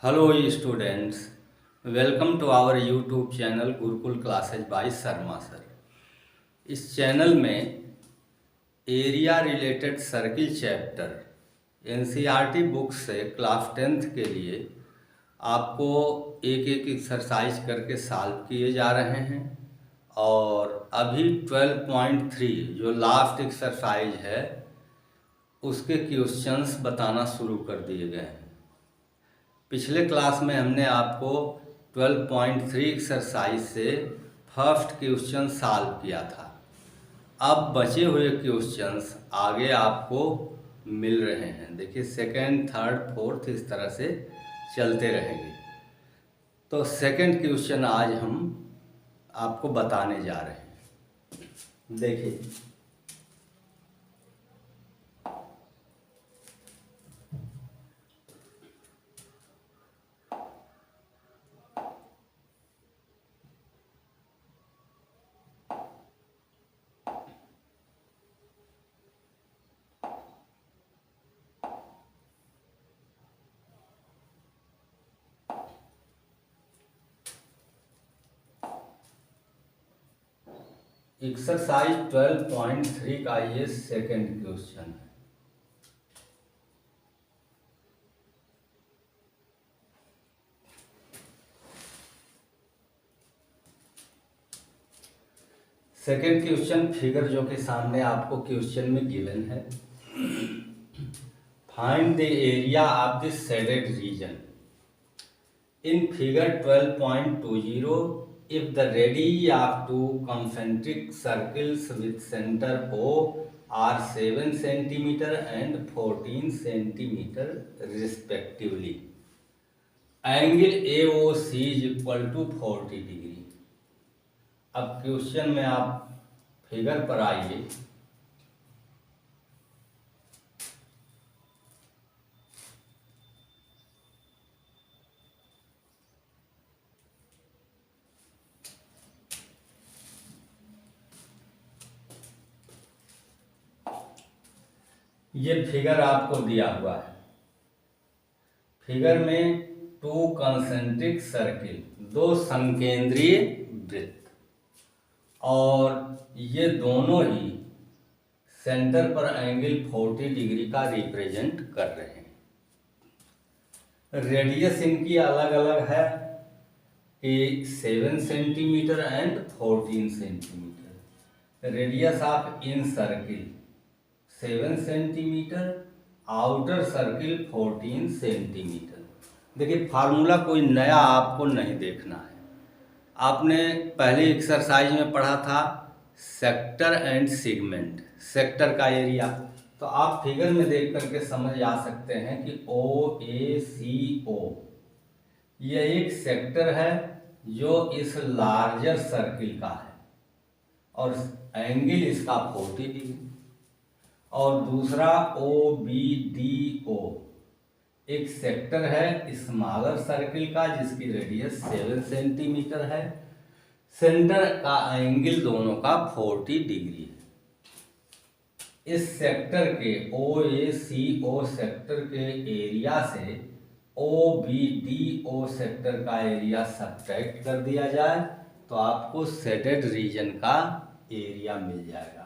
Hello students, welcome to our YouTube channel Gurukul classes by Sharma sir. इस channel में area related circle chapter NCERT book से class 10th के लिए आपको एक एक एक्सरसाइज करके सॉल्व किए जा रहे हैं और अभी 12.3 जो लास्ट एक्सरसाइज है उसके क्वेश्चंस बताना शुरू कर दिए गए हैं। पिछले क्लास में हमने आपको 12.3 एक्सरसाइज से फर्स्ट क्वेश्चन सॉल्व किया था। अब बचे हुए क्वेश्चंस आगे आपको मिल रहे हैं। देखिए सेकंड, थर्ड, फोर्थ इस तरह से चलते रहेंगे। तो सेकंड क्वेश्चन आज हम आपको बताने जा रहे हैं। देखिए एक्सरसाइज 12.3 का ये सेकंड क्वेश्चन है। सेकेंड क्वेश्चन फिगर जो कि सामने आपको क्वेश्चन में गिवन है, find the area of the shaded region in figure 12.20 if the radii of two concentric circles with center O are 7 centimeter and 14 centimeter respectively. Angle AOC is equal to 40 degree. अब question में आप figure पर आइए। ये figure आपको दिया हुआ है। फिगर में टू कंसेंट्रिक सर्किल, दो संकेंद्रीय वृत्त, और ये दोनों ही सेंटर पर एंगल 40 डिग्री का रिप्रेजेंट कर रहे हैं। रेडियस इनकी अलग अलग है कि 7 centimetre and 14 centimetre. Radius of in circle 7 centimetre, outer circle 14 centimetre. देखिए फार्मूला कोई नया आपको नहीं देखना है। आपने पहले एक्सरसाइज में पढ़ा था सेक्टर एंड सेगमेंट, सेक्टर का एरिया। तो आप फिगर में देख करके समझ आ सकते हैं कि OACO ये एक सेक्टर है जो इस लार्जर सर्किल का है और एंगल इसका 40 डिग्री, और दूसरा OBDO एक सेक्टर है स्मॉलर सर्किल का जिसकी रेडियस 7 सेंटीमीटर है। सेंटर का एंगल दोनों का 40 डिग्री है। इस सेक्टर के OACO सेक्टर के एरिया से OBDO सेक्टर का एरिया सब्ट्रैक्ट कर दिया जाए तो आपको शेडेड रीजन का एरिया मिल जाएगा।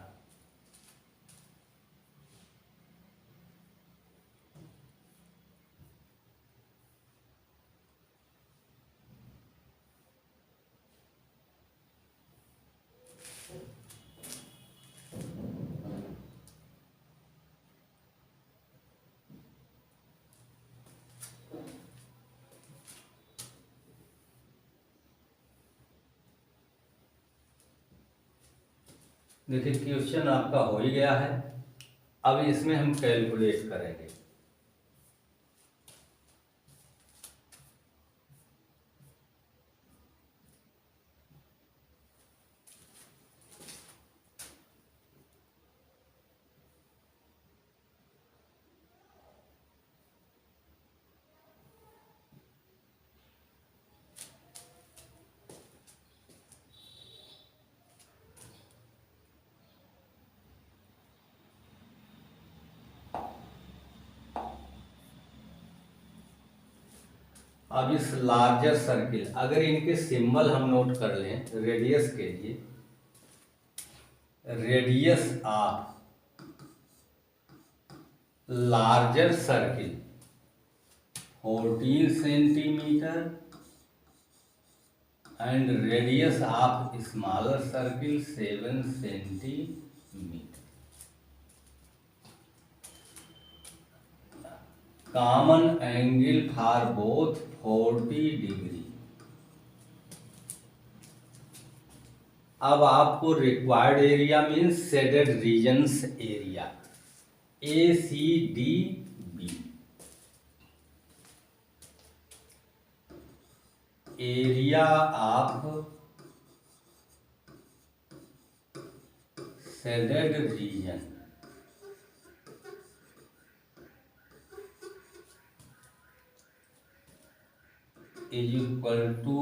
देखिए क्वेश्चन आपका हो ही गया है। अब इसमें हम कैलकुलेट करेंगे। अब इस लार्जर सर्किल, अगर इनके सिंबल हम नोट कर लें रेडियस के लिए, radius of larger circle 14 centimetre and radius of smaller circle 7 centimetre. Common angle for both 40 degree. अब आपको required area means shaded regions area ACDB, area of shaded region is equal to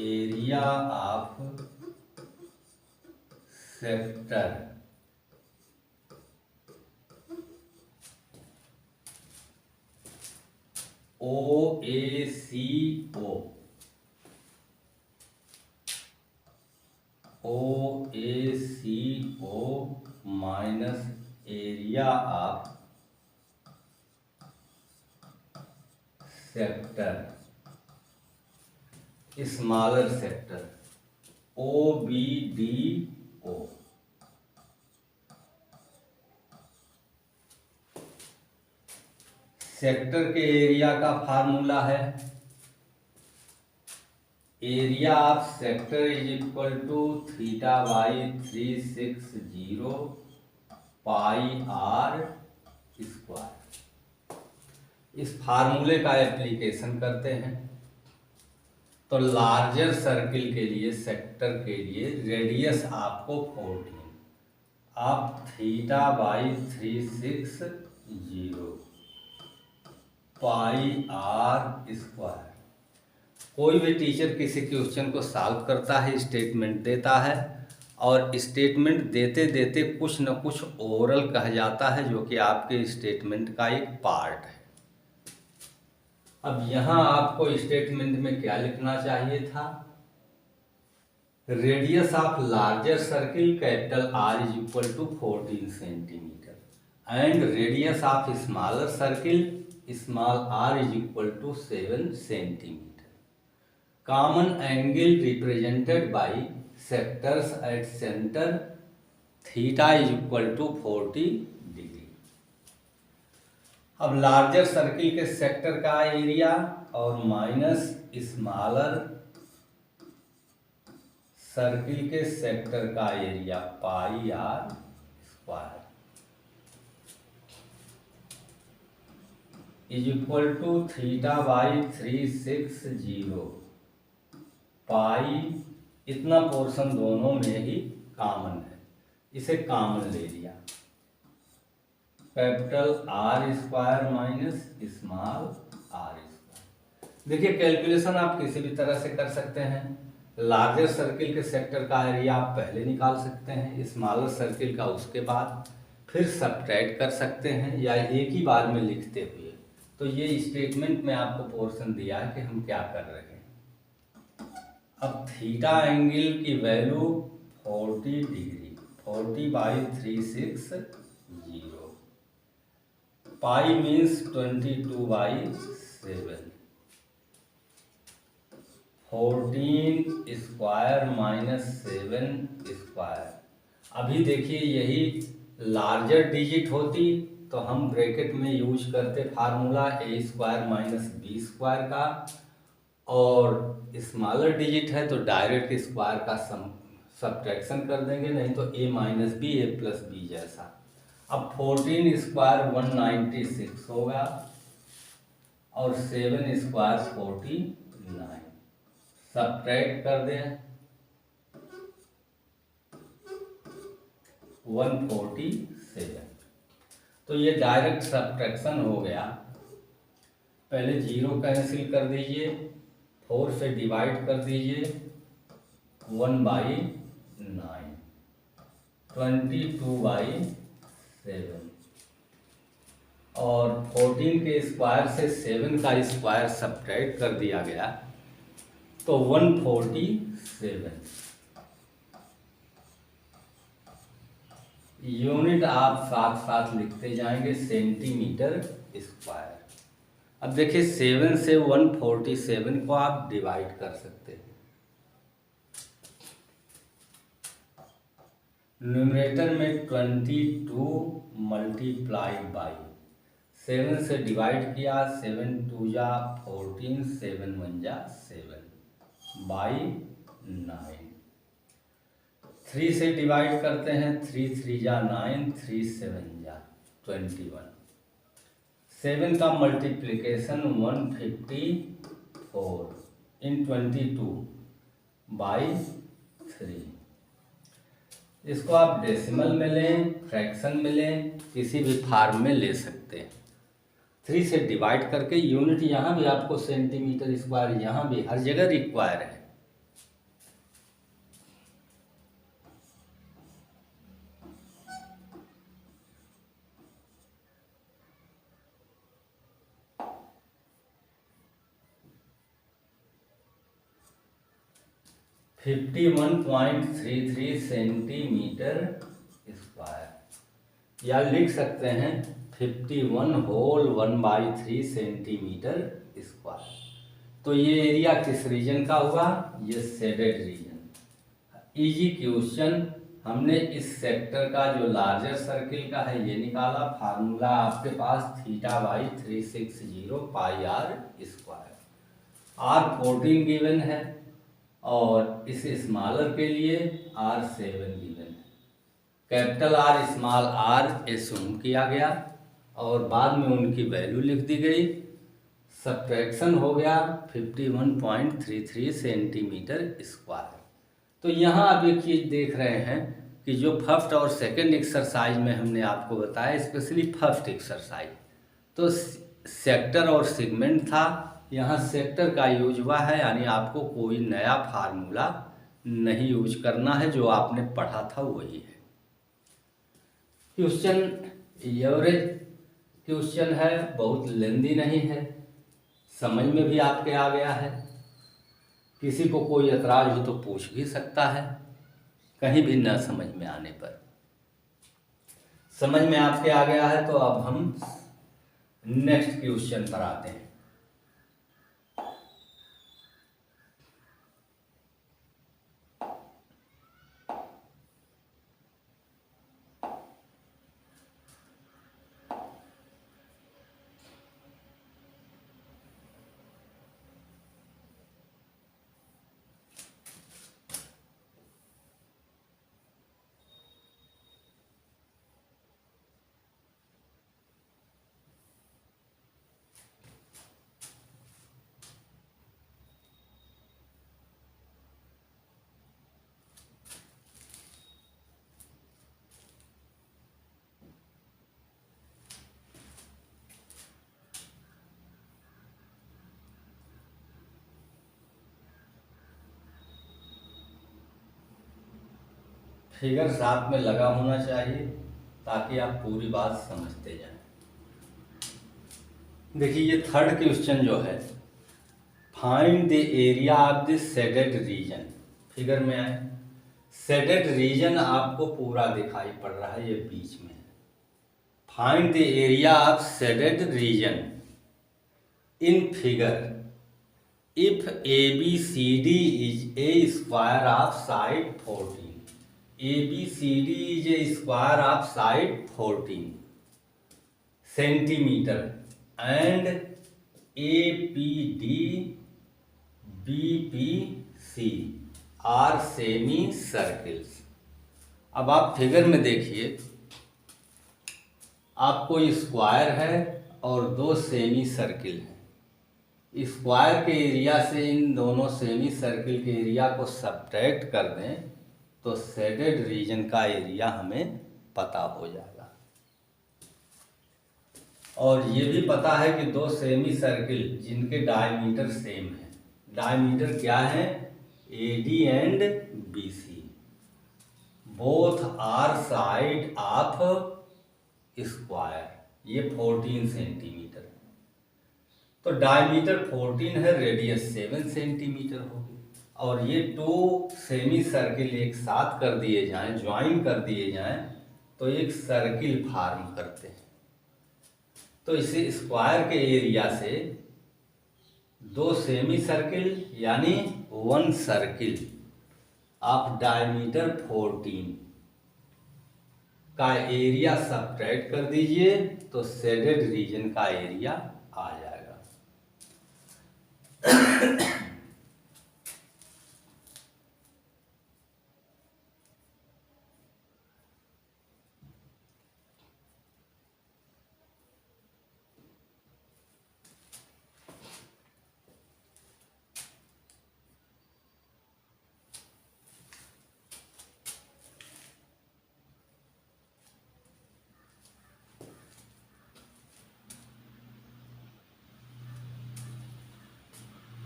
area of sector OACO, OACO minus area of sector smaller sector OBDO। Sector के area का formula है area of sector is equal to theta by 360 pi r square. इस फार्मूले का application करते हैं तो larger circle के लिए, सेक्टर के लिए रेडियस आपको 14, आप theta by 360 pi r square. कोई भी टीचर किसी क्वेश्चन को सॉल्व करता है, स्टेटमेंट देता है और स्टेटमेंट देते देते कुछ न कुछ ओरल कह जाता है जो कि आपके स्टेटमेंट का एक पार्ट है। अब यहाँ आपको स्टेटमेंट में क्या लिखना चाहिए था, radius of larger circle capital R is equal to 14 centimetre and radius of smaller circle small r is equal to 7 centimetre. Common angle represented by sectors at centre theta is equal to 40 degree. अब larger circle के sector का area और minus smaller circle के sector का area pi r square is equal to theta by 360 pi. इतना portion दोनों में ही common है, इसे कॉमन ले लिया, capital are square minus small are square. देखिए कैलकुलेशन आप किसी भी तरह से कर सकते हैं। लार्जर सर्किल के सेक्टर का एरिया आप पहले निकाल सकते हैं, स्मॉलर सर्किल का उसके बाद, फिर सब्ट्रैक्ट कर सकते हैं या एक ही बार में लिखते हुए। तो ये स्टेटमेंट में आपको पोर्शन दिया है कि हम क्या कर रहे हैं। अब थीटा एंगल की value 40 degree, 40 by 360, pi means 22 by 7, 14 square minus 7 square. अभी देखिए यही लार्जर डिजिट होती तो हम ब्रैकेट में यूज करते formula a square minus B square का, और स्मॉलर डिजिट है तो डायरेक्ट स्क्वायर का सब्ट्रैक्शन कर देंगे, नहीं तो a minus B a plus B जैसा। अब 14 स्क्वायर 196 होगा और 7 स्क्वायर 49, सब्ट्रैक्ट कर दें 147। तो ये डायरेक्ट सब्ट्रैक्शन हो गया। पहले 0 कैंसिल कर दीजिए, 4 से डिवाइड कर दीजिए, 1/9, 22/7, और 14 के स्क्वायर से 7 का स्क्वायर सब्ट्रैक्ट कर दिया गया तो 147। यूनिट आप साथ साथ लिखते जाएंगे, सेंटीमीटर स्क्वायर। अब देखिए 7 से 147 को आप डिवाइड कर सकते हैं। न्यूमरेटर में 22 मल्टीप्लाई बाई 7 से डिवाइड किया, 7 2 जा 14, 7 1 जा 7 बाई 9। 3 से डिवाइड करते हैं, 3 3 जा 9, 3 7 जा 21। 7 का मल्टीप्लिकेशन 154 इन 22 बाई 3। इसको आप डेसिमल में लें, फ्रैक्शन में लें, किसी भी फॉर्म में ले सकते हैं। 3 से डिवाइड करके यूनिट यहाँ भी आपको सेंटीमीटर स्क्वायर, यहाँ भी हर जगह रिक्वायर है। फिफ्टी 1.33 सेंटीमीटर स्क्वायर, या लिख सकते हैं 51/1/3 सेंटीमीटर स्क्वायर। तो ये एरिया किस रीजन का हुआ? ये शेडेड रीजन। Easy question. हमने इस सेक्टर का जो लार्जर सर्किल का है ये निकाला। फार्मूला आपके पास θ/360 πr स्क्वायर। R14 गिवन है और इस स्मॉलर के लिए R7 गिवन है। Capital R small r assume किया गया और बाद में उनकी वैल्यू लिख दी गई। सब्ट्रैक्शन हो गया 51.33 सेंटीमीटर स्क्वायर। तो यहाँ आप एक चीज़ देख रहे हैं कि जो फर्स्ट और सेकंड एक्सरसाइज में हमने आपको बताया, स्पेशली फर्स्ट एक्सरसाइज, तो सेक्टर और सेगमेंट था। यहाँ सेक्टर का यूज हुआ है, यानी आपको कोई नया फार्मूला नहीं यूज करना है, जो आपने पढ़ा था वही है। क्वेश्चन एवरेज क्वेश्चन है, बहुत लेंदी नहीं है, समझ में भी आपके आ गया है। किसी को कोई एतराज हो तो पूछ भी सकता है, कहीं भी न समझ में आने पर। समझ में आपके आ गया है तो अब हम नेक्स्ट क्वेश्चन पर आते हैं। फिगर साथ में लगा होना चाहिए ताकि आप पूरी बात समझते जाएं। देखिए ये थर्ड क्वेश्चन जो है, find the area of the shaded region. Figure में आए, शेडेड रीजन आपको पूरा दिखाई पड़ रहा है, ये बीच में है। Find the area of shaded region in figure if ABCD is a square of side 14। ABCD is a square of side 14 centimeter and APD BPC are semi circles। अब आप फिगर में देखिए, आपको स्क्वायर है और दो सेमी सर्किल है। Square के एरिया से इन दोनों सेमी सर्किल के एरिया को सब्ट्रैक्ट कर दें तो शेडेड रीजन का एरिया हमें पता हो जाएगा। और ये भी पता है कि दो सेमी सर्किल जिनके डायमीटर सेम है, डायमीटर क्या है? AD and BC, both are side of square. ये 14 सेंटीमीटर है। तो डायमीटर 14 है, रेडियस 7 सेंटीमीटर होगी। और ये 2 सेमी सर्किल एक साथ कर दिए जाएं, ज्वाइन कर दिए जाएं, तो एक सर्किल फॉर्म करते हैं। तो इसे स्क्वायर के एरिया से 2 सेमी सर्किल यानी 1 सर्किल ऑफ डायमीटर 14 का एरिया सब्ट्रैक्ट कर दीजिए, तो शेडेड रीजन का एरिया आ जाएगा।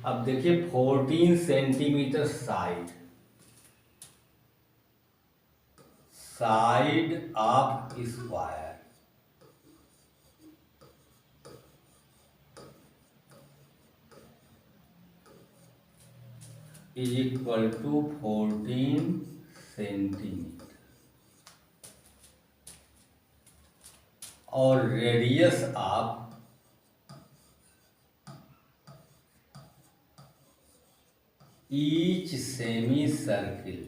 अब देखिए 14 centimetre side of square is equal to 14 centimetre और radius of each semi circle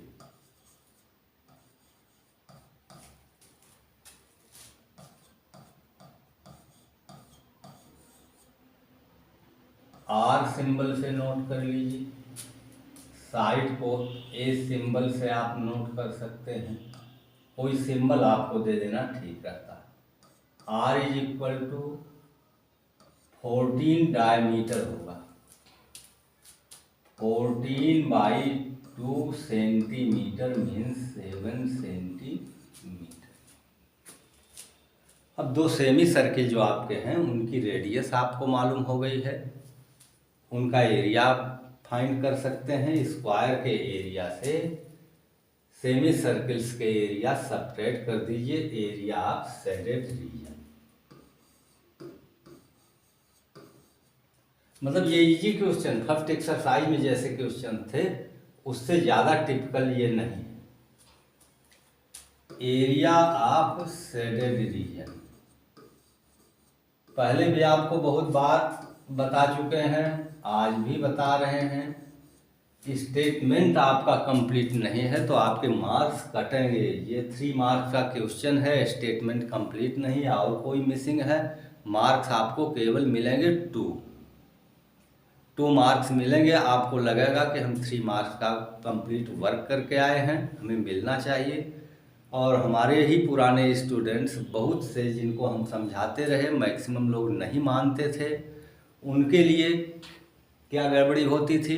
r symbol से नोट कर लीजिए। साइड को ए सिंबल से आप नोट कर सकते हैं, कोई सिंबल आपको दे देना ठीक रहता है। R is equal to 14 diameter होगा, 14/2 सेंटीमीटर मीन्स 7 सेंटीमीटर। अब 2 सेमी सर्किल जो आपके हैं उनकी रेडियस आपको मालूम हो गई है, उनका एरिया फाइंड कर सकते हैं। स्क्वायर के एरिया से सेमी सर्किल्स के एरिया सब्ट्रैक्ट कर दीजिए, एरिया ऑफ शेडेड रीजन। मतलब ये इजी क्वेश्चन, फर्स्ट एक्सरसाइज में जैसे क्वेश्चन थे उससे ज़्यादा टिपिकल ये नहीं है। एरिया ऑफ शेडेड रीजन पहले भी आपको बहुत बार बता चुके हैं, आज भी बता रहे हैं। स्टेटमेंट आपका कंप्लीट नहीं है तो आपके मार्क्स कटेंगे। ये 3 मार्क्स का क्वेश्चन है, स्टेटमेंट कंप्लीट नहीं और कोई मिसिंग है, मार्क्स आपको केवल मिलेंगे 2 मार्क्स मिलेंगे। आपको लगेगा कि हम 3 मार्क्स का कंप्लीट वर्क करके आए हैं, हमें मिलना चाहिए। और हमारे ही पुराने स्टूडेंट्स बहुत से जिनको हम समझाते रहे, मैक्सिमम लोग नहीं मानते थे। उनके लिए क्या गड़बड़ी होती थी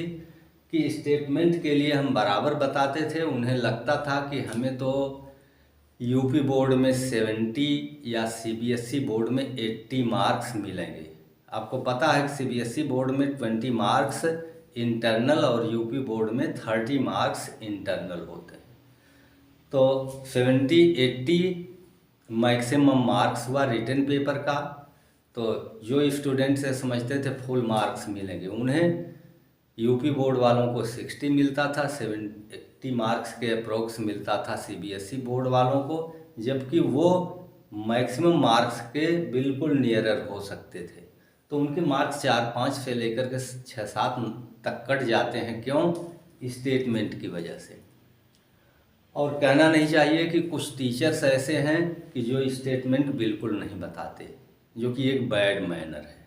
कि स्टेटमेंट के लिए हम बराबर बताते थे, उन्हें लगता था कि हमें तो यूपी बोर्ड में 70 या सीबीएसई बोर्ड में 80 मार्क्स मिलेंगे। आपको पता है कि सीबीएसई बोर्ड में 20 मार्क्स इंटरनल और यूपी बोर्ड में 30 मार्क्स इंटरनल होते हैं। तो 70-80 मैक्सिमम मार्क्स हुआ रिटन पेपर का। तो जो स्टूडेंट से समझते थे फुल मार्क्स मिलेंगे, उन्हें यूपी बोर्ड वालों को 60 मिलता था, 70 मार्क्स के अप्रोक्स मिलता था सीबीएसई बोर्ड वालों को, जबकि वो मैक्सिमम मार्क्स के बिल्कुल नियरर हो सकते थे। तो उनके मार्क्स 4-5 से लेकर के 6-7 तक कट जाते हैं। क्यों? स्टेटमेंट की वजह से। और कहना नहीं चाहिए कि कुछ टीचर्स ऐसे हैं कि जो स्टेटमेंट बिल्कुल नहीं बताते, जो कि एक बैड मैनर है।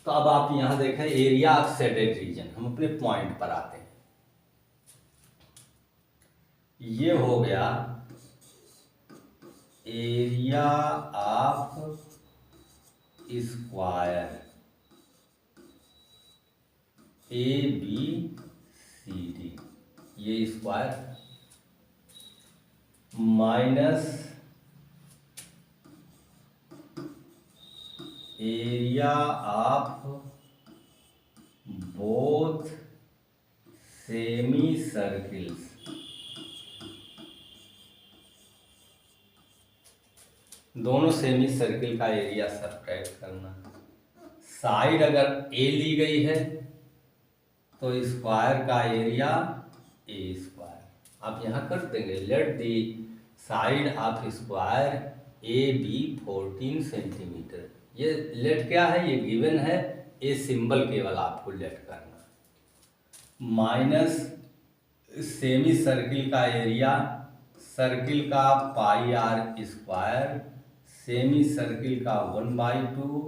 तो अब आप यहाँ देखें एरिया ऑफ शेडेड रीजन, हम अपने पॉइंट पर आते हैं। ये हो गया एरिया ऑफ स्क्वायर ABCD, ये square minus area of both semi circles दोनों सेमी सर्किल का एरिया सब्ट्रैक्ट करना। साइड अगर ए ली गई है तो स्क्वायर का एरिया ए स्क्वायर आप यहाँ कर देंगे। Let the side of square A B 14 centimetre. ये लेट क्या है, ये गिवन है, ए सिंबल केवल आपको लेट करना। माइनस सेमी सर्किल का एरिया, सर्किल का pi r square, semi circle का 1/2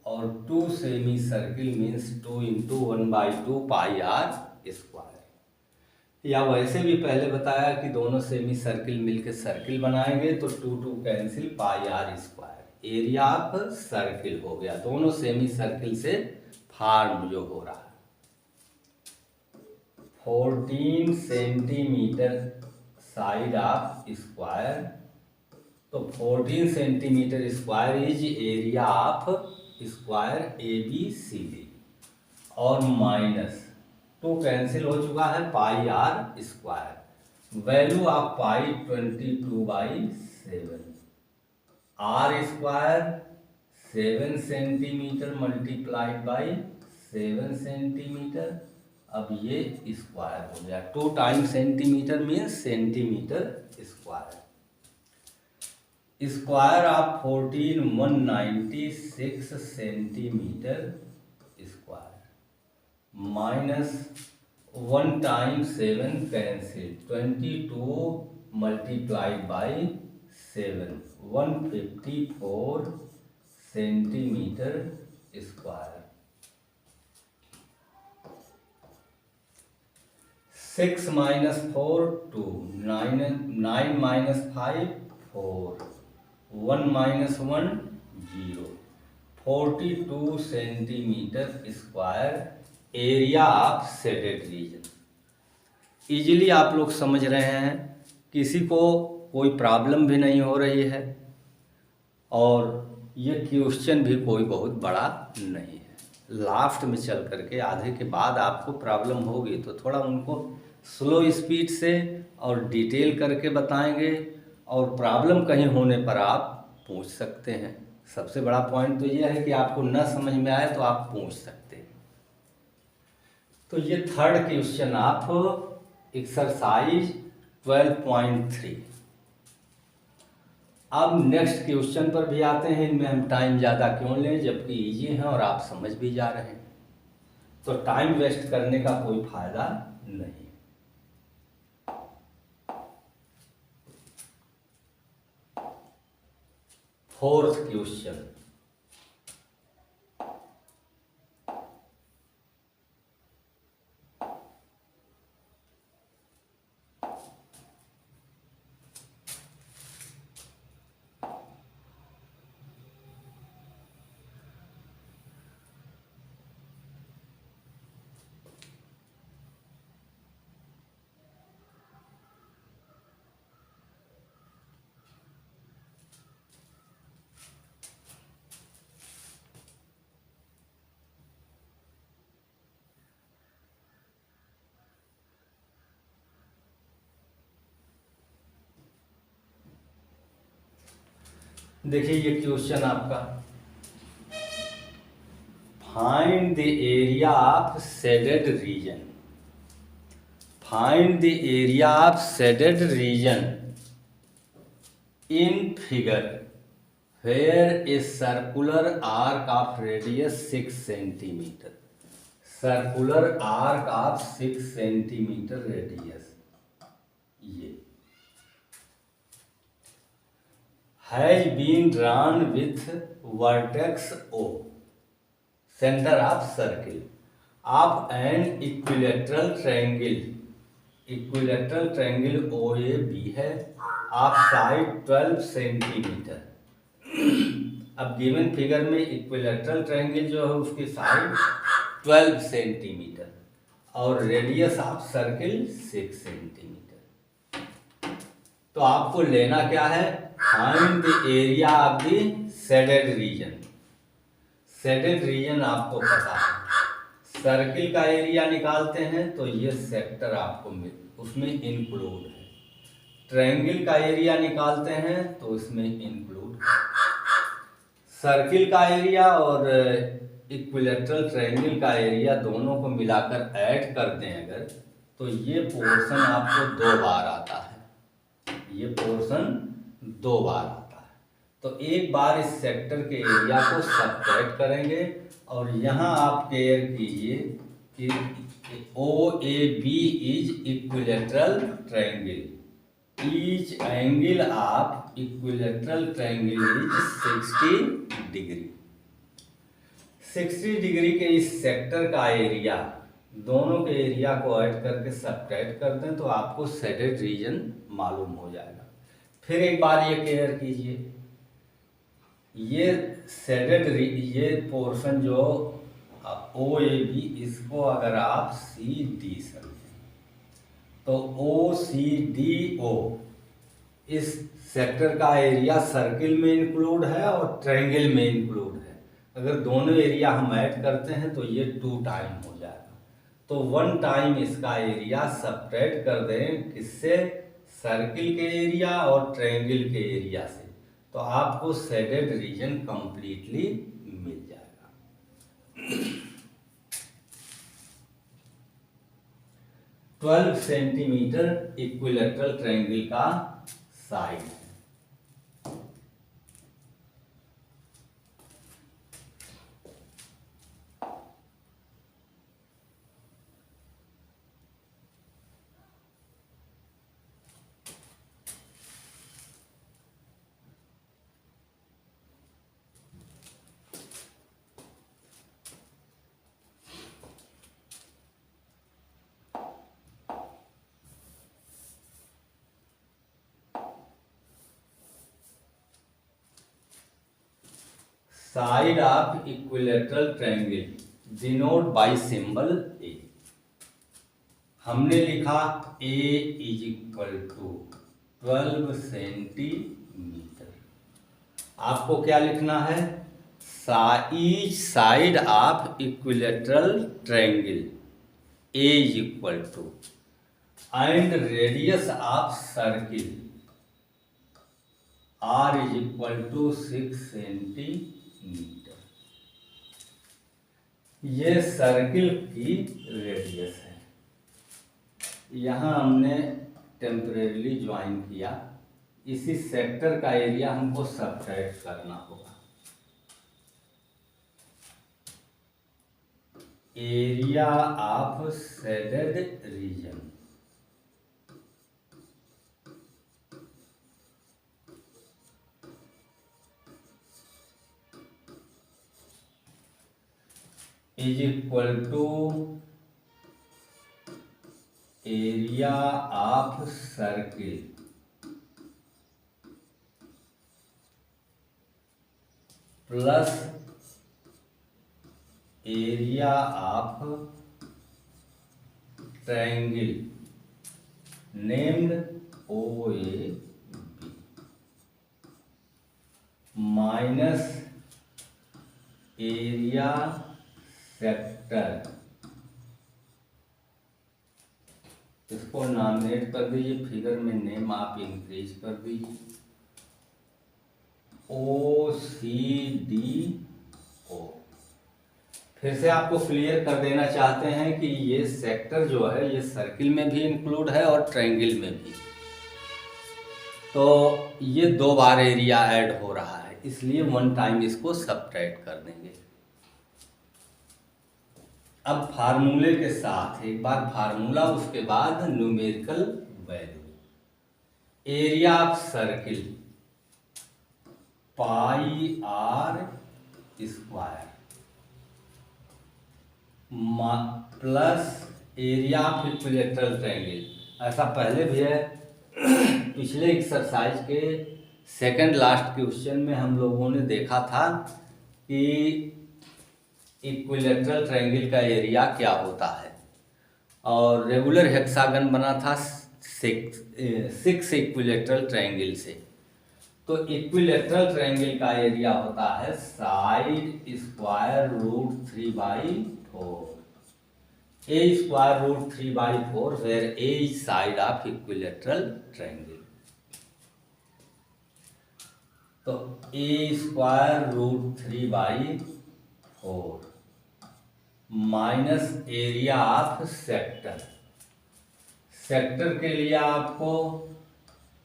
और 2 semi circle means 2 into 1/2 pi r square. या वैसे भी पहले बताया कि दोनों सेमी सर्किल मिलके सर्किल बनाएंगे तो 2 cancel pi r square. Area of circle हो गया, दोनों सेमी सर्किल से फॉर्म जो हो रहा है 14 सेंटीमीटर साइड ऑफ स्क्वायर। तो 14 centimetre square is area of square A B C D. और माइनस 2 कैंसिल हो चुका है pi r square. Value of pi 22/7। R square 7 centimetre multiplied by 7 centimetre. अब ये स्क्वायर हो गया, 2 time centimetre means centimetre square. Square of 14 196 centimetre square minus 1 time 7 cancel 22 multiplied by 7 154 centimetre square. 6 minus 4 2 9 minus 5 4 1 minus 1 0 42 centimetre square area of shaded reason. Easily आप लोग समझ रहे हैं, किसी को कोई प्रॉब्लम भी नहीं हो रही है और ये क्वेश्चन भी कोई बहुत बड़ा नहीं है। लास्ट में चल करके आधे के बाद आपको प्रॉब्लम होगी तो थोड़ा उनको स्लो स्पीड से और डिटेल करके बताएंगे और प्रॉब्लम कहीं होने पर आप पूछ सकते हैं। सबसे बड़ा पॉइंट तो ये है कि आपको न समझ में आए तो आप पूछ सकते हैं। तो ये थर्ड क्वेश्चन ऑफ एक्सरसाइज 12.3। अब नेक्स्ट क्वेश्चन पर भी आते हैं। इनमें हम टाइम ज़्यादा क्यों लें जबकि इजी हैं और आप समझ भी जा रहे हैं, तो टाइम वेस्ट करने का कोई फायदा नहीं। फोर्थ क्वेश्चन, देखिए ये क्वेश्चन आपका, find the area of shaded region. Find the area of shaded region in figure where a circular arc of radius 6 centimetre. Circular arc of 6 centimetre radius ये has been drawn with vertex O, center of circle of an equilateral triangle OAB है of side 12 centimetre. अब given figure में equilateral triangle जो है उसकी side 12 centimetre और radius of circle 6 centimetre. तो आपको लेना क्या है, find the area of the shaded region. Shaded reason आपको पता है, सर्किल का एरिया निकालते हैं तो ये सेक्टर आपको उसमें इंक्लूड है। ट्रायंगल का एरिया निकालते हैं तो उसमें इंक्लूड सर्किल का एरिया और इक्विलेटरल ट्रायंगल का एरिया दोनों को मिलाकर ऐड कर दें अगर, तो ये पोर्शन आपको 2 बार आता है, ये पोर्शन 2 बार आता है। तो एक बार इस सेक्टर के एरिया को सब्ट्रैक्ट करेंगे और यहाँ आप केयर कीजिए कि O A B is equilateral triangle, each angle of equilateral triangle is 60 degree. 60 degree के इस सेक्टर का एरिया, दोनों के एरिया को ऐड करके सब्ट्रैक्ट कर दें तो आपको शेडेड रीजन मालूम हो जाएगा। फिर एक बार ये केयर कीजिए, ये शेडेड ये पोर्शन जो ओ ए बी, इसको अगर आप सी डी समझें तो ओ सी डी ओ इस सेक्टर का एरिया सर्किल में इंक्लूड है और ट्रायंगल में इंक्लूड है। अगर दोनों एरिया हम ऐड करते हैं तो ये 2 टाइम हो जाएगा। तो 1 टाइम इसका एरिया सब्ट्रैक्ट कर दें, किससे? सर्किल के एरिया और ट्रायंगल के एरिया से, तो आपको शेडेड रीजन कंप्लीटली मिल जाएगा। 12 सेंटीमीटर इक्विलेटरल ट्रायंगल का साइड है। Side of equilateral triangle denote by symbol A. हमने लिखा A is equal to 12 centimetre. आपको क्या लिखना है? Each side of equilateral triangle A is equal to and radius of circle r is equal to 6 centimetre. ये circle की radius है। यहाँ हमने टेम्परेरीली ज्वाइन किया, इसी सेक्टर का एरिया हमको सब्ट्रैक्ट करना होगा। Area of shaded reason is equal to area of circle plus area of triangle named OAB minus area sector, इसको नॉमिनेट कर दीजिए, फिगर में नेम आप इंक्रीज कर दीजिए, ओ सी डी ओ। फिर से आपको क्लियर कर देना चाहते हैं कि ये सेक्टर जो है ये सर्किल में भी इंक्लूड है और ट्रायंगल में भी, तो ये 2 बार एरिया ऐड हो रहा है, इसलिए 1 टाइम इसको सब्ट्रैक्ट कर देंगे। अब फार्मूले के साथ, एक बार फार्मूला उसके बाद numerical value. Area of circle pi r square plus area of equilateral triangle. ऐसा पहले भी है, पिछले एक्सरसाइज के सेकंड लास्ट क्वेश्चन में हम लोगों ने देखा था कि इक्विलेटरल ट्रायंगल का एरिया क्या होता है, और रेगुलर हेक्सागन बना था 6 इक्विलेटरल ट्रायंगल से। तो इक्विलेटरल ट्रायंगल का एरिया होता है side square root 3/4, A square root 3/4 where A is side of equilateral triangle. तो a√3/4 minus area of sector. Sector के लिए आपको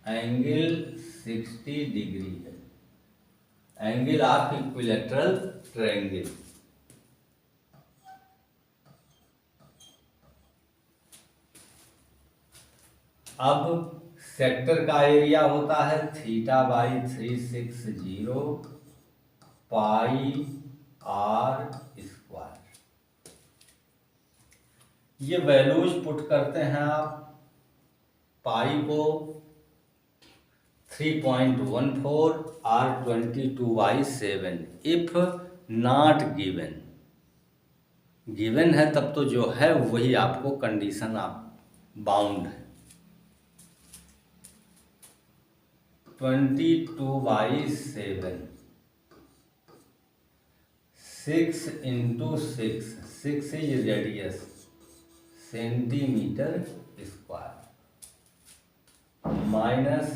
एंगल 60 डिग्री है, एंगल ऑफ इक्विलैटरल ट्रायंगल। अब सेक्टर का एरिया होता है θ/360 πr²। ये वैल्यूज पुट करते हैं आप। पाई को 3.14 और 22/7 इफ नॉट गिवन। गिवन है तब तो जो है वही आपको कंडीशन आप बाउंड है। 22/7 6 × 6, 6 is radius, centimetre square, minus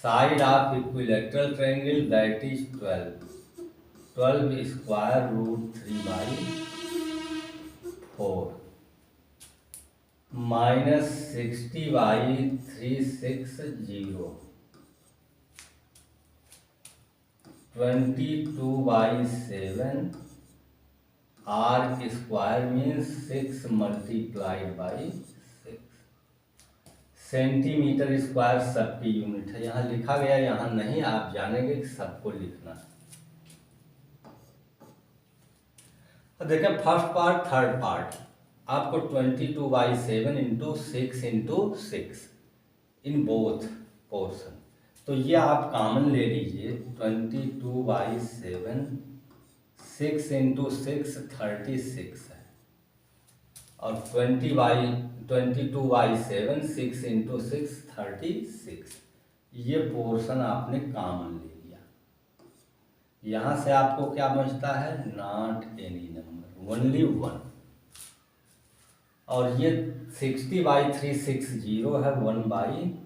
side of equilateral triangle that is 12 minus 60/360 22/7 r² means 6 × 6। Centimetre square सबकी यूनिट है, यहाँ लिखा गया, यहाँ नहीं, आप जानेंगे कि सबको लिखना है। देखें फर्स्ट पार्ट, थर्ड पार्ट, आपको 22/7 × 6 × 6 इन बोथ पोर्शन। तो ये आप कॉमन ले लीजिए, 22/7 6 × 6 36 है, और 22/7 6 × 6 36। ये पोर्शन आपने कॉमन ले लिया। यहाँ से आपको क्या बचता है, नॉट एनी नंबर, ओनली 1। और ये 60/360 है, 1/6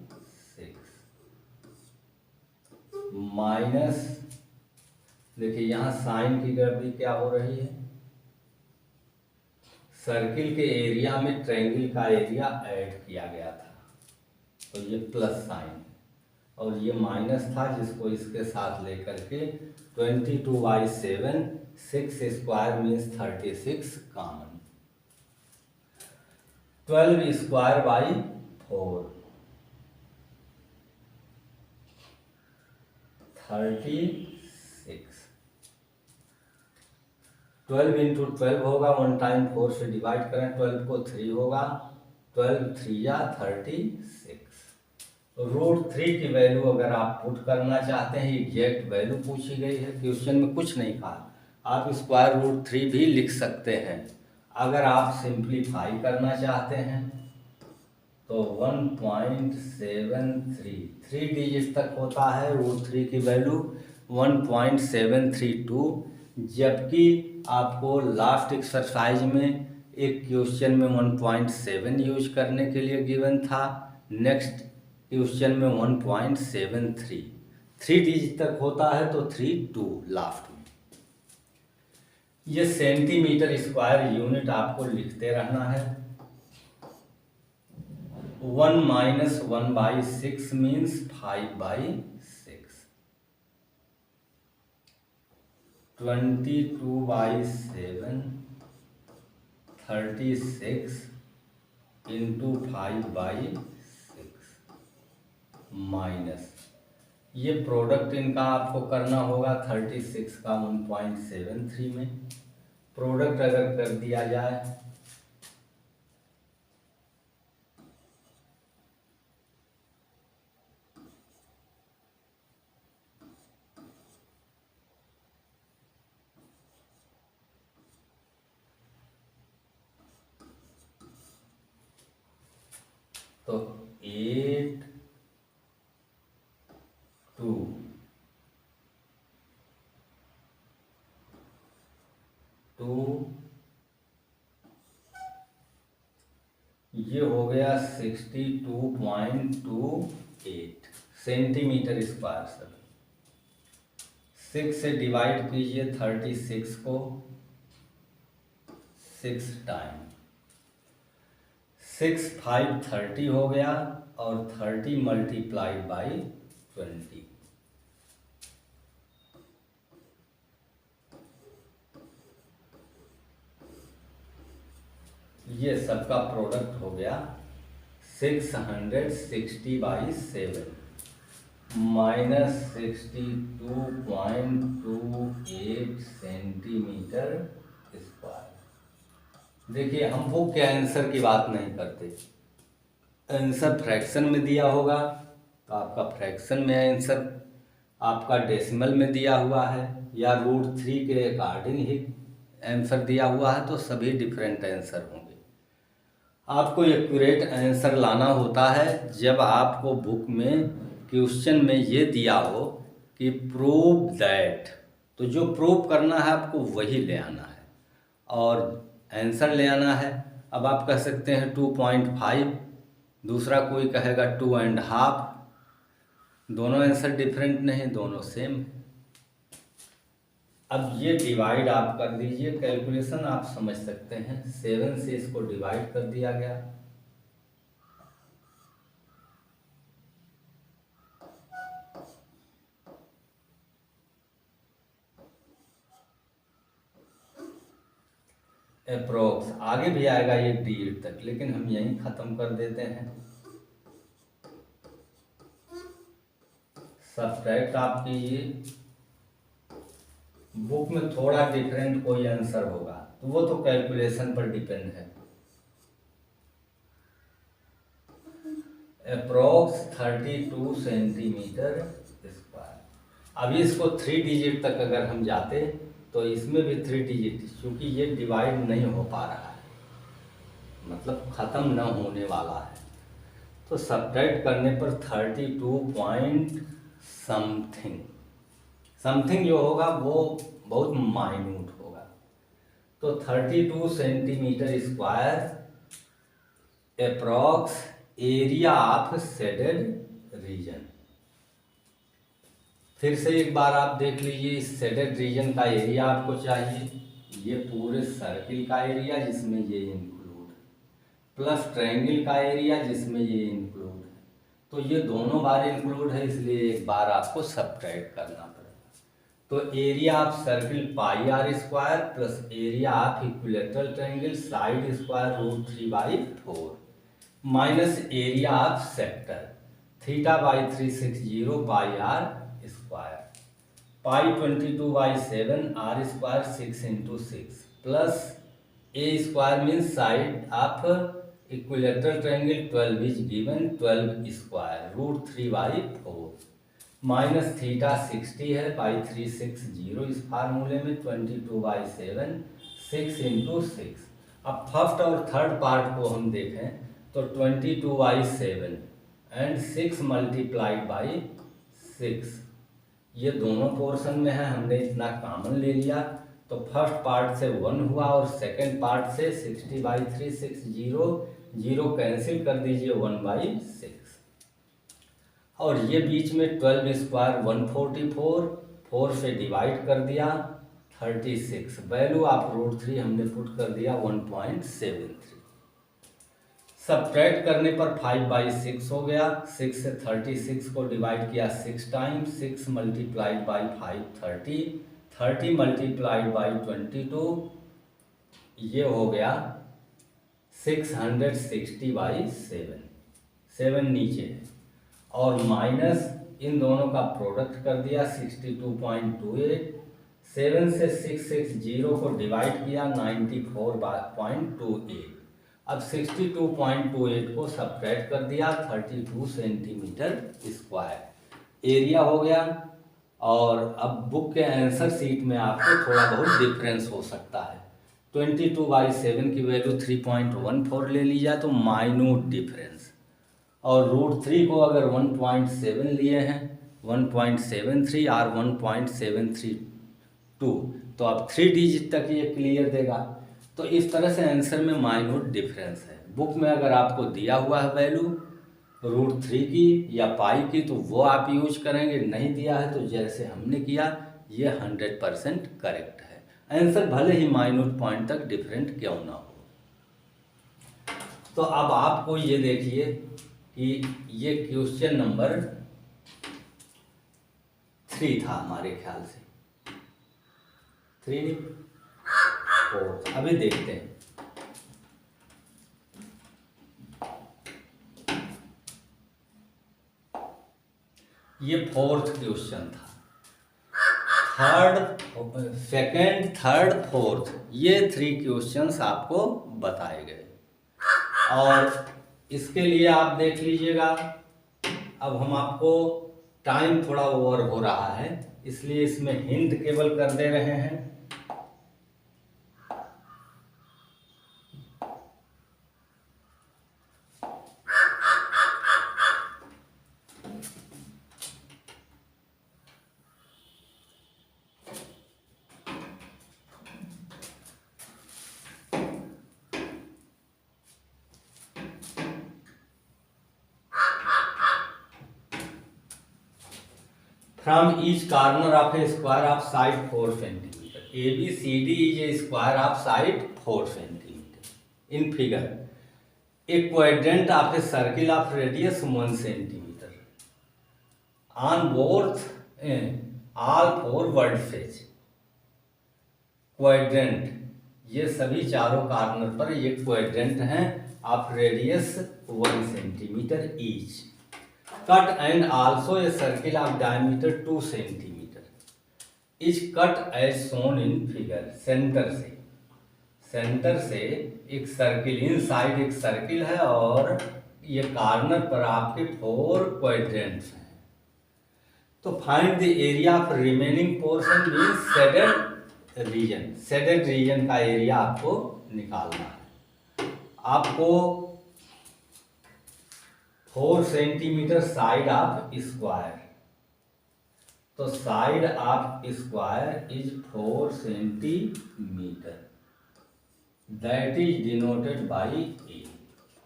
माइनस, देखिए यहाँ साइन की गड़बड़ी क्या हो रही है, सर्किल के एरिया में ट्रायंगल का एरिया ऐड किया गया था, तो ये प्लस साइन, और ये माइनस था जिसको इसके साथ लेकर के 22/7 6² मीन्स 36 कॉमन, 12² 36। 12 × 12 होगा, 1 टाइम 4 से डिवाइड करें, 12 को 3 होगा, 12 3 या 36। √3 की वैल्यू अगर आप पुट करना चाहते हैं, एग्जैक्ट वैल्यू पूछी गई है, क्वेश्चन में कुछ नहीं कहा, आप √3 भी लिख सकते हैं। अगर आप सिंप्लीफाई करना चाहते हैं तो 1.73, 3 डिजिट तक होता है √3 की वैल्यू 1.732, जबकि आपको लास्ट एक्सरसाइज में एक क्वेश्चन में 1.7 यूज करने के लिए गिवन था, नेक्स्ट क्वेश्चन में 1.73, 3 डिजिट तक होता है तो 32 लास्ट में। ये सेंटीमीटर स्क्वायर यूनिट आपको लिखते रहना है। 1 - 1/6 मीन्स 5/6, 22/7 36 × 5/6 माइनस, ये प्रोडक्ट इनका आपको करना होगा 36 का 1.73 में। प्रोडक्ट अगर कर दिया जाए तो 8 2 2 ये हो गया 62.28 सेंटीमीटर स्क्वायर सर। 6 से डिवाइड कीजिए 36 को 6 टाइम, 6 5 30 हो गया और 30 मल्टीप्लाइड बाई 20। ये सबका प्रोडक्ट हो गया 660/7 -62.28 सेंटीमीटर स्क्वायर। देखिए हम बुक के आंसर की बात नहीं करते, आंसर फ्रैक्शन में दिया होगा तो आपका फ्रैक्शन में आंसर, आपका डेसिमल में दिया हुआ है या √3 के अकॉर्डिंग ही आंसर दिया हुआ है, तो सभी डिफरेंट आंसर होंगे। आपको एक्यूरेट आंसर लाना होता है जब आपको बुक में क्वेश्चन में ये दिया हो कि प्रूव दैट, तो जो प्रूव करना है आपको वही ले आना है और आंसर ले आना है। अब आप कह सकते हैं 2.5, दूसरा कोई कहेगा 2.5, दोनों आंसर डिफरेंट नहीं, दोनों सेम है। अब ये डिवाइड आप कर दीजिए, कैलकुलेशन आप समझ सकते हैं, 7 से इसको डिवाइड कर दिया गया। अप्रोक्स आगे भी आएगा 1 डिजिट तक, लेकिन हम यहीं ख़त्म कर देते हैं। सब्ट्रैक्ट आप कीजिए, बुक में थोड़ा डिफरेंट कोई आंसर होगा तो वो तो कैलकुलेशन पर डिपेंड है। Approx 32 centimetre square. अभी इसको 3 डिजिट तक अगर हम जाते तो इसमें भी 3 डिजिट, क्योंकि ये डिवाइड नहीं हो पा रहा है, मतलब ख़त्म न होने वाला है, तो सब्ट्रैक्ट करने पर 32 पॉइंट समथिंग जो होगा वो बहुत माइन्यूट होगा। तो 32 centimetre square approx area of shaded reason. फिर से एक बार आप देख लीजिए, इस शेडेड रीजन का एरिया आपको चाहिए, ये पूरे सर्किल का एरिया जिसमें ये इंक्लूड है, प्लस ट्रायंगल का एरिया जिसमें ये इंक्लूड है। तो ये दोनों बार इंक्लूड है, इसलिए एक बार आपको सब्ट्रैक्ट करना पड़ेगा। तो area of circle πr² plus area of equilateral triangle side square √3/4 minus area of sector θ/360 πr², π22/7 r² 6 × 6 plus a² means side of equilateral triangle 12 is given 12² √3/4 minus theta 60 है π360 इस फार्मूले में 22/7 6 × 6। अब फर्स्ट और थर्ड पार्ट को हम देखें तो 22/7 एंड 6 मल्टीप्लाइड बाई 6, ये दोनों पोर्शन में है, हमने इतना कॉमन ले लिया तो फर्स्ट पार्ट से 1 हुआ और सेकंड पार्ट से 60/3 60 0 कैंसिल कर दीजिए 1/6 और ये बीच में 12² 144, 4 से डिवाइड कर दिया 36, वैल्यू ऑफ √3 हमने पुट कर दिया 1.73। सब्ट्रैक्ट करने पर 5/6 हो गया, 6 से 36 को डिवाइड किया 6 times, 6 multiplied by 5 30, 30 multiplied by 22, ये हो गया 660/7, 7 नीचे है और माइनस इन दोनों का प्रोडक्ट कर दिया 62.28, 7 से 660 को डिवाइड किया 94.28। अब 62.28 को सब्ट्रैक्ट कर दिया 32 सेंटीमीटर स्क्वायर एरिया हो गया। और अब बुक के आंसर सीट में आपको थोड़ा बहुत डिफरेंस हो सकता है, 22/7 की वैल्यू 3.14 ले ली जाए तो माइन्यूट डिफरेंस, और √3 को अगर 1.7 लिए हैं 1.73 और 1.732 तो अब 3 डिजिट तक ये क्लियर देगा। तो इस तरह से आंसर में माइन्यूट डिफरेंस है। बुक में अगर आपको दिया हुआ है वैल्यू √3 की या पाई की तो वो आप यूज करेंगे, नहीं दिया है तो जैसे हमने किया ये 100% करेक्ट है। आंसर भले ही माइन्यूट पॉइंट तक डिफरेंट क्यों ना हो। तो अब आपको ये देखिए कि ये क्वेश्चन नंबर 3 था हमारे ख्याल से, 3 नहीं 4। अभी देखते हैं। ये 4th क्वेश्चन था। सेकंड, थर्ड, फोर्थ, ये 3 क्वेश्चंस आपको बताए गए। और इसके लिए आप देख लीजिएगा, अब हम आपको टाइम थोड़ा ओवर हो रहा है इसलिए इसमें हिंट केवल कर दे रहे हैं। From each corner of a square of side 4 centimeter, ABCD is a square of side 4 centimeter. In figure, a quadrant of a circle of radius 1 centimeter. On both all 4 vertices, quadrant, ये सभी चारों corner पर ये quadrant हैं of radius 1 centimetre each. Cut and also a circle of diameter 2 centimeter is cut as shown in figure. Centre से एक circle, inside एक circle है और ये कॉर्नर पर आपके 4 क्वाड्रेंट्स हैं। तो find the area of remaining portion means shaded region. Shaded region का एरिया आपको निकालना है। आपको 4 सेंटीमीटर साइड ऑफ स्क्वायर, तो side of square is 4 centimetre, that is denoted by A,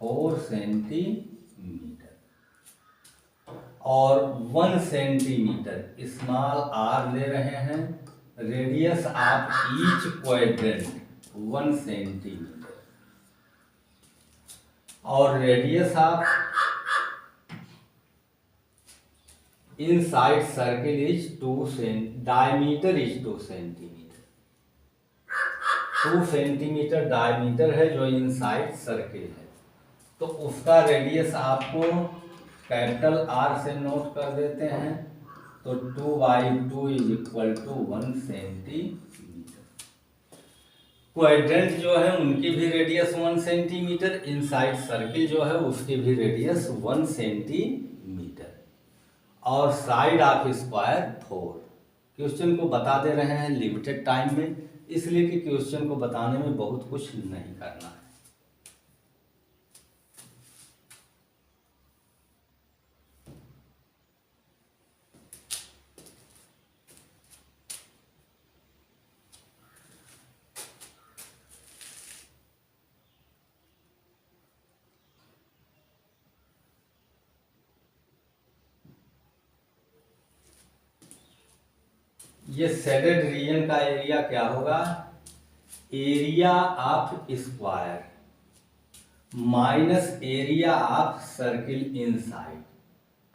4 centimetre. और 1 सेंटीमीटर स्मॉल आर ले रहे हैं, radius of each quadrant 1 centimetre, और radius of inside circle is 2 diameter is 2 centimetre. 2 centimetre diameter है जो inside circle है, तो उसका रेडियस आपको कैपिटल आर से नोट कर देते हैं। तो 2/2 is equal to 1 centimetre. Quadrant जो है उनकी भी रेडियस 1 सेंटीमीटर, इनसाइड सर्किल जो है उसकी भी रेडियस 1 सेंटीमीटर, और साइड ऑफ स्क्वायर 4। क्वेश्चन को बता दे रहे हैं लिमिटेड टाइम में, इसलिए कि क्वेश्चन को बताने में बहुत कुछ नहीं करना है। ये शेडेड रीजन का एरिया क्या होगा? Area of square minus area of circle inside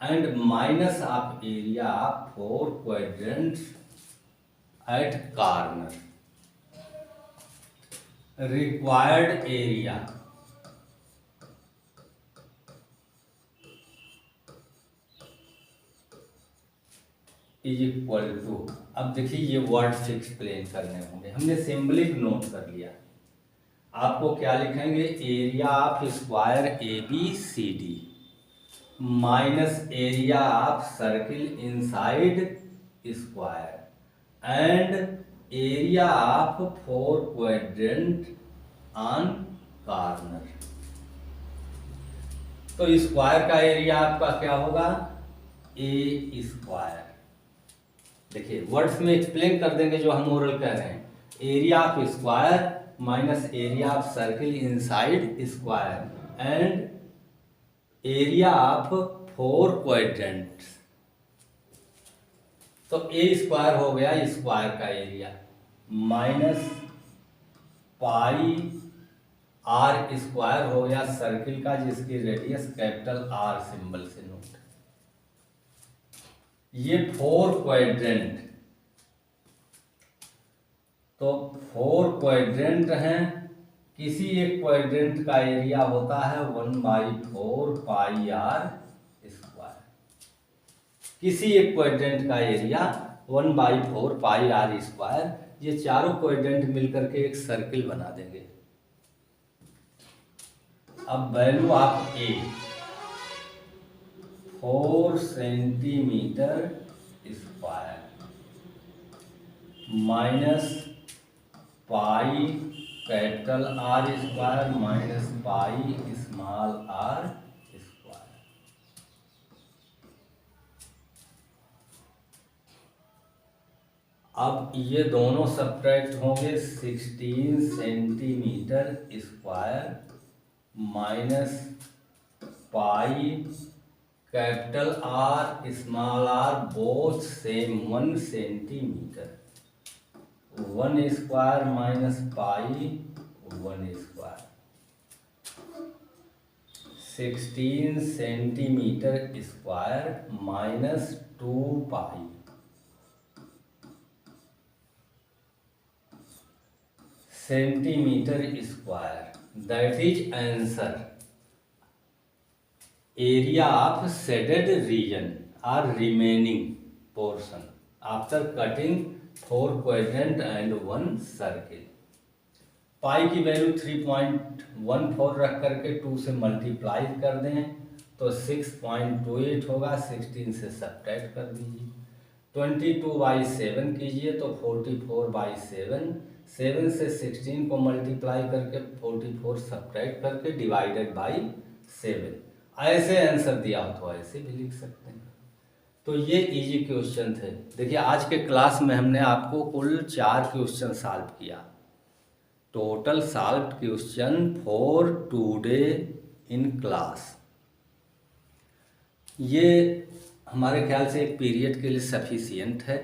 and minus of area of 4 quadrants at corner. Required area is equal to, अब देखिए ये वर्ड्स एक्सप्लेन करने होंगे, हमने सिंबलिक नोट कर लिया। आपको क्या लिखेंगे? Area of square A B C D minus area of circle inside square and area of 4 quadrant on corner. तो स्क्वायर का एरिया आपका क्या होगा? A square. देखिए वर्ड्स में एक्सप्लेन कर देंगे जो हम ओरल कह रहे हैं। Area of square minus area of circle inside square and area of 4 quadrants तो ए स्क्वायर हो गया स्क्वायर का area minus pi r square हो गया सर्किल का जिसकी रेडियस कैपिटल आर सिंबल से नोट। ये 4 क्वाड्रेंट, तो 4 क्वाड्रेंट हैं, किसी एक क्वाड्रेंट का एरिया होता है 1/4 पाई आर स्क्वायर। किसी एक क्वाड्रेंट का एरिया 1/4 पाई आर स्क्वायर। ये चारों क्वाड्रेंट मिलकर के एक सर्किल बना देंगे। अब value of a 4 centimetre square minus pi capital are square minus pi small are square. अब ये दोनों सब्ट्रैक्ट होंगे 16 centimetre square minus pi capital R small R both same 1 centimetre 1 square minus pi 1 square 16 centimetre square minus 2 pi centimetre square. That is answer. Area of shaded region are remaining portion after cutting 4 quadrant and 1 circle. पाई की value 3.14 रख करके 2 से multiply कर दें तो 6.28 होगा। 16 से subtract कर दीजिए। 22/7 कीजिए तो 44/7। 7 से 16 को मल्टीप्लाई करके 44 सब्ट्रैक्ट करके डिवाइडेड बाई 7। ऐसे आंसर दिया हो तो ऐसे भी लिख सकते हैं। तो ये इजी क्वेश्चन थे। देखिए आज के क्लास में हमने आपको कुल 4 क्वेश्चन सॉल्व किया। Total solved question for today in class. ये हमारे ख्याल से एक पीरियड के लिए सफिशिएंट है।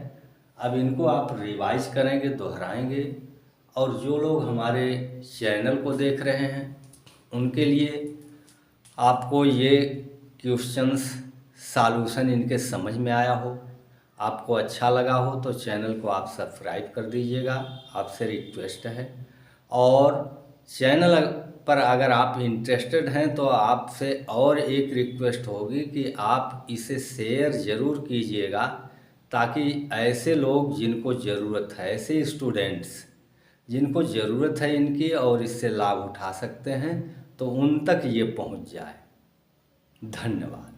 अब इनको आप रिवाइज करेंगे, दोहराएंगे, और जो लोग हमारे चैनल को देख रहे हैं उनके लिए आपको ये क्वेश्चंस सॉल्यूशन इनके समझ में आया हो, आपको अच्छा लगा हो तो चैनल को आप सब्सक्राइब कर दीजिएगा, आपसे रिक्वेस्ट है। और चैनल पर अगर आप इंटरेस्टेड हैं तो आपसे और एक रिक्वेस्ट होगी कि आप इसे शेयर ज़रूर कीजिएगा ताकि ऐसे लोग जिनको ज़रूरत है, ऐसे स्टूडेंट्स जिनको ज़रूरत है इनकी और इससे लाभ उठा सकते हैं, तो उन तक ये पहुंच जाए। धन्यवाद।